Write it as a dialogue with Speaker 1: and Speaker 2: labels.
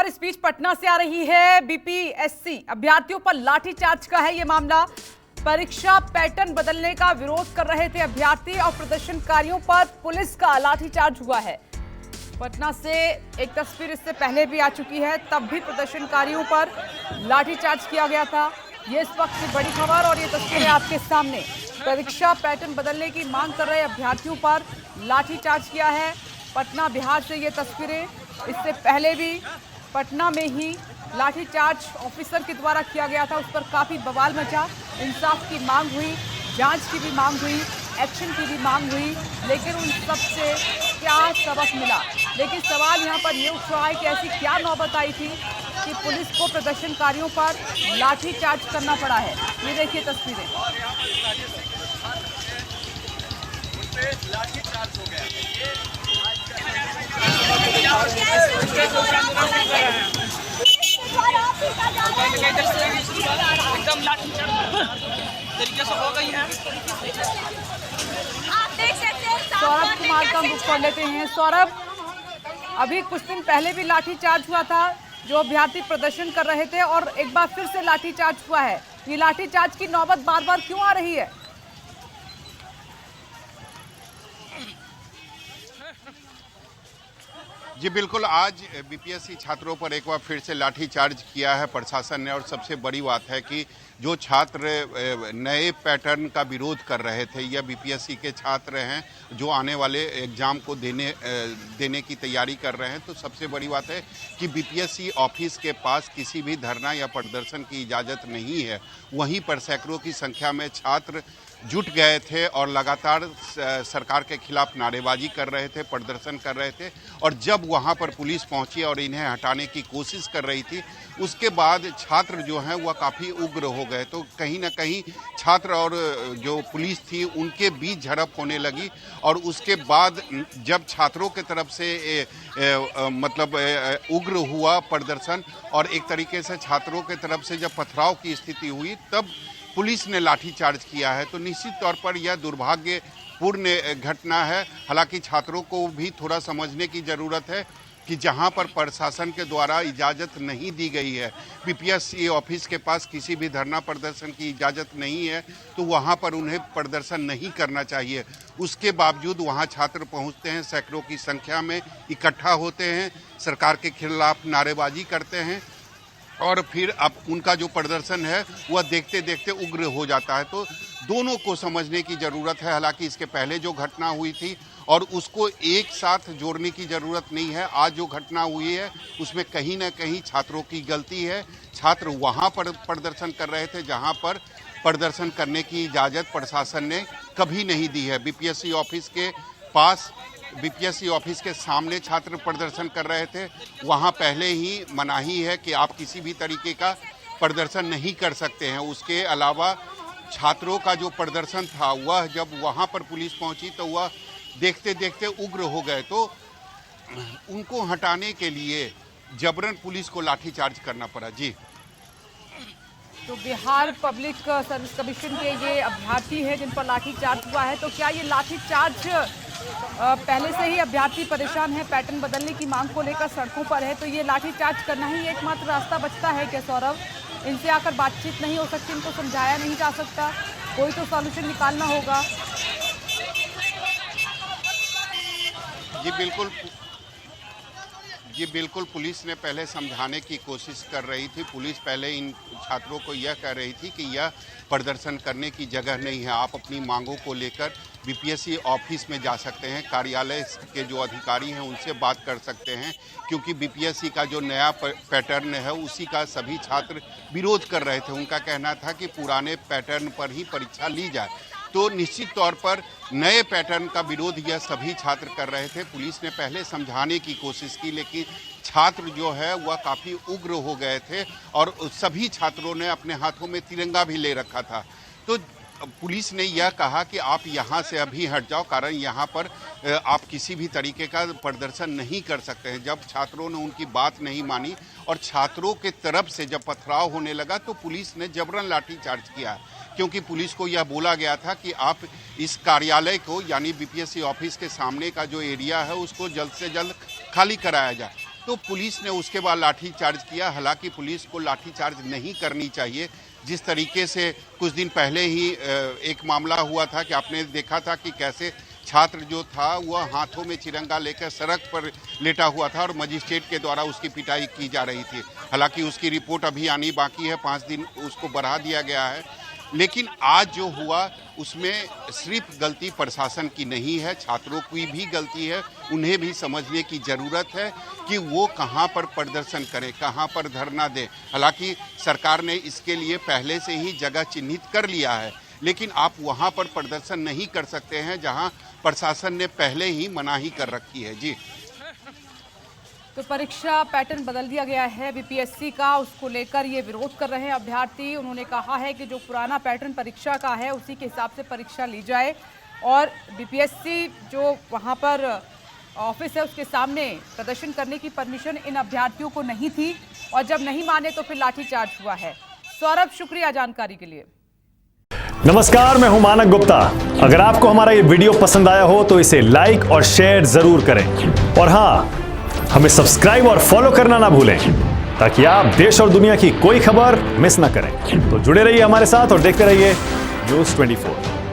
Speaker 1: खबर इस बीच पटना से आ रही है। बीपीएससी अभ्यर्थियों पर लाठीचार्ज का है ये मामला। परीक्षा पैटर्न बदलने का विरोध कर रहे थे अभ्यर्थी और प्रदर्शनकारियों पर पुलिस का लाठीचार्ज हुआ है। पटना से एक तस्वीर इससे पहले भी आ चुकी है, तब भी प्रदर्शनकारियों पर लाठीचार्ज किया गया था। ये इस वक्त की बड़ी खबर और ये तस्वीरें आपके सामने। परीक्षा पैटर्न बदलने की मांग कर रहे अभ्यर्थियों पर लाठीचार्ज किया है। पटना बिहार से ये तस्वीरें, इससे पहले भी पटना में ही लाठीचार्ज ऑफिसर के द्वारा किया गया था। उस पर काफी बवाल मचा। इंसाफ की मांग हुई, जांच की भी मांग हुई, एक्शन की भी मांग हुई, लेकिन उन सब से क्या सबक मिला। लेकिन सवाल यहाँ पर ये उठ रहा है कि ऐसी क्या नौबत आई थी कि पुलिस को प्रदर्शनकारियों पर लाठीचार्ज करना पड़ा है। ये देखिए तस्वीरें।
Speaker 2: लाठीचार्ज हो गया। एकदम तरीके से हो गई है।
Speaker 1: सौरभ कुमार का रुख कर लेते हैं। सौरभ, अभी कुछ दिन पहले भी लाठीचार्ज हुआ था, जो अभ्यर्थी प्रदर्शन कर रहे थे, और एक बार फिर से लाठीचार्ज हुआ है। ये लाठीचार्ज की नौबत बार बार क्यों आ रही है?
Speaker 3: जी बिल्कुल, आज बीपीएससी छात्रों पर एक बार फिर से लाठीचार्ज किया है प्रशासन ने। और सबसे बड़ी बात है कि जो छात्र नए पैटर्न का विरोध कर रहे थे, या बीपीएससी के छात्र हैं जो आने वाले एग्ज़ाम को देने की तैयारी कर रहे हैं, तो सबसे बड़ी बात है कि बीपीएससी ऑफिस के पास किसी भी धरना या प्रदर्शन की इजाज़त नहीं है। वहीं पर सैकड़ों की संख्या में छात्र जुट गए थे और लगातार सरकार के खिलाफ नारेबाजी कर रहे थे, प्रदर्शन कर रहे थे। और जब वहां पर पुलिस पहुंची और इन्हें हटाने की कोशिश कर रही थी, उसके बाद छात्र जो हैं वह काफ़ी उग्र हो गए। तो कहीं ना कहीं छात्र और जो पुलिस थी उनके बीच झड़प होने लगी। और उसके बाद जब छात्रों के तरफ से उग्र हुआ प्रदर्शन और एक तरीके से छात्रों के तरफ से जब पथराव की स्थिति हुई, तब पुलिस ने लाठीचार्ज किया है। तो निश्चित तौर पर यह दुर्भाग्यपूर्ण घटना है। हालांकि छात्रों को भी थोड़ा समझने की ज़रूरत है कि जहां पर प्रशासन के द्वारा इजाज़त नहीं दी गई है, बीपीएससी ऑफिस के पास किसी भी धरना प्रदर्शन की इजाज़त नहीं है, तो वहां पर उन्हें प्रदर्शन नहीं करना चाहिए। उसके बावजूद वहां छात्र पहुंचते हैं, सैकड़ों की संख्या में इकट्ठा होते हैं, सरकार के खिलाफ नारेबाजी करते हैं, और फिर अब उनका जो प्रदर्शन है वह देखते देखते उग्र हो जाता है। तो दोनों को समझने की ज़रूरत है। हालांकि इसके पहले जो घटना हुई थी और उसको एक साथ जोड़ने की ज़रूरत नहीं है। आज जो घटना हुई है उसमें कहीं ना कहीं छात्रों की गलती है। छात्र वहाँ पर प्रदर्शन कर रहे थे जहाँ पर प्रदर्शन करने की इजाज़त प्रशासन ने कभी नहीं दी है। बीपीएससी ऑफिस के पास, बीपीएससी ऑफिस के सामने छात्र प्रदर्शन कर रहे थे। वहाँ पहले ही मनाही है कि आप किसी भी तरीके का प्रदर्शन नहीं कर सकते हैं। उसके अलावा छात्रों का जो प्रदर्शन था वह जब वहाँ पर पुलिस पहुँची तो वह देखते देखते उग्र हो गए। तो उनको हटाने के लिए जबरन पुलिस को लाठीचार्ज करना पड़ा। जी,
Speaker 1: तो बिहार पब्लिक सर्विस कमीशन के ये अभ्यर्थी हैं जिन पर लाठीचार्ज हुआ है। तो क्या ये लाठीचार्ज पहले से ही अभ्यर्थी परेशान है, पैटर्न बदलने की मांग को लेकर सड़कों पर है, तो ये लाठीचार्ज करना ही एकमात्र रास्ता बचता है क्या सौरभ? इनसे आकर बातचीत नहीं हो सकती, इनको समझाया नहीं जा सकता? कोई तो सॉल्यूशन निकालना होगा।
Speaker 3: जी बिल्कुल, पुलिस ने पहले समझाने की कोशिश कर रही थी। पुलिस पहले इन छात्रों को यह कह रही थी कि यह प्रदर्शन करने की जगह नहीं है, आप अपनी मांगों को लेकर बीपीएससी ऑफिस में जा सकते हैं, कार्यालय के जो अधिकारी हैं उनसे बात कर सकते हैं, क्योंकि बीपीएससी का जो नया पैटर्न है उसी का सभी छात्र विरोध कर रहे थे। उनका कहना था कि पुराने पैटर्न पर ही परीक्षा ली जाए। तो निश्चित तौर पर नए पैटर्न का विरोध यह सभी छात्र कर रहे थे। पुलिस ने पहले समझाने की कोशिश की, लेकिन छात्र जो है वह काफ़ी उग्र हो गए थे और सभी छात्रों ने अपने हाथों में तिरंगा भी ले रखा था। तो पुलिस ने यह कहा कि आप यहाँ से अभी हट जाओ, कारण यहाँ पर आप किसी भी तरीके का प्रदर्शन नहीं कर सकते हैं। जब छात्रों ने उनकी बात नहीं मानी और छात्रों के तरफ से जब पथराव होने लगा, तो पुलिस ने जबरन लाठीचार्ज किया, क्योंकि पुलिस को यह बोला गया था कि आप इस कार्यालय को, यानी बीपीएससी ऑफिस के सामने का जो एरिया है उसको जल्द से जल्द खाली कराया जाए। तो पुलिस ने उसके बाद लाठीचार्ज किया। हालांकि पुलिस को लाठीचार्ज नहीं करनी चाहिए। जिस तरीके से कुछ दिन पहले ही एक मामला हुआ था कि आपने देखा था कि कैसे छात्र जो था वह हाथों में तिरंगा लेकर सड़क पर लेटा हुआ था और मजिस्ट्रेट के द्वारा उसकी पिटाई की जा रही थी। हालांकि उसकी रिपोर्ट अभी आनी बाकी है, 5 दिन उसको बढ़ा दिया गया है। लेकिन आज जो हुआ उसमें सिर्फ गलती प्रशासन की नहीं है, छात्रों की भी गलती है। उन्हें भी समझने की ज़रूरत है कि वो कहाँ पर प्रदर्शन करें, कहाँ पर धरना दें। हालांकि सरकार ने इसके लिए पहले से ही जगह चिन्हित कर लिया है, लेकिन आप वहाँ पर प्रदर्शन नहीं कर सकते हैं जहाँ प्रशासन ने पहले ही मनाही कर रखी है। जी,
Speaker 1: तो परीक्षा पैटर्न बदल दिया गया है बीपीएससी का, उसको लेकर ये विरोध कर रहे हैं अभ्यर्थी। उन्होंने कहा है कि जो पुराना पैटर्न परीक्षा का है उसी के हिसाब से परीक्षा ली जाए और बीपीएससी जो वहाँ पर ऑफिस है उसके सामने प्रदर्शन करने की परमिशन इन अभ्यर्थियों को नहीं थी और जब नहीं माने तो फिर लाठीचार्ज हुआ है। सौरभ, शुक्रिया जानकारी के लिए।
Speaker 4: नमस्कार, मैं हूं मानक गुप्ता। अगर आपको हमारा ये वीडियो पसंद आया हो तो इसे लाइक और शेयर जरूर करें और हाँ, हमें सब्सक्राइब और फॉलो करना ना भूलें ताकि आप देश और दुनिया की कोई खबर मिस ना करें। तो जुड़े रहिए हमारे साथ और देखते रहिए न्यूज़ 24।